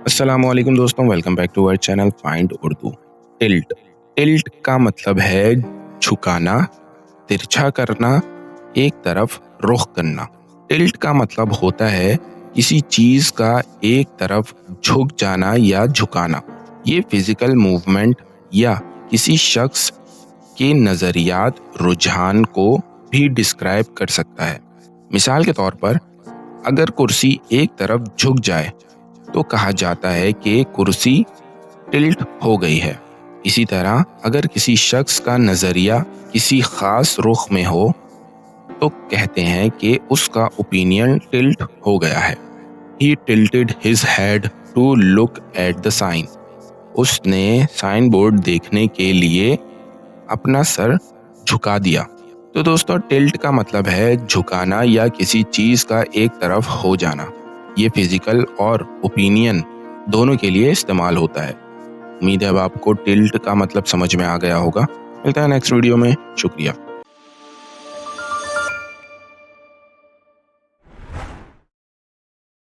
السلام علیکم دوستوں، welcome back to our channel find Urdu. Tilt کا مطلب ہے جھکانا، ترچھا کرنا، ایک طرف رخ کرنا۔ ٹلٹ کا مطلب ہوتا ہے کسی چیز کا ایک طرف جھک جانا یا جھکانا۔ یہ فزیکل موومنٹ یا کسی شخص کے نظریات، رجحان کو بھی ڈسکرائب کر سکتا ہے۔ مثال کے طور پر، اگر کرسی ایک طرف جھک جائے تو کہا جاتا ہے کہ کرسی ٹلٹ ہو گئی ہے۔ اسی طرح اگر کسی شخص کا نظریہ کسی خاص رخ میں ہو تو کہتے ہیں کہ اس کا اوپینین ٹلٹ ہو گیا ہے۔ He tilted his head to look at the sign. اس نے سائن بورڈ دیکھنے کے لیے اپنا سر جھکا دیا۔ تو دوستو، ٹلٹ کا مطلب ہے جھکانا یا کسی چیز کا ایک طرف ہو جانا۔ یہ فزیکل اور اوپینین دونوں کے لیے استعمال ہوتا ہے۔ امید ہے اب آپ کو ٹلٹ کا مطلب سمجھ میں آ گیا ہوگا۔ ملتا ہے نیکسٹ ویڈیو میں، شکریہ۔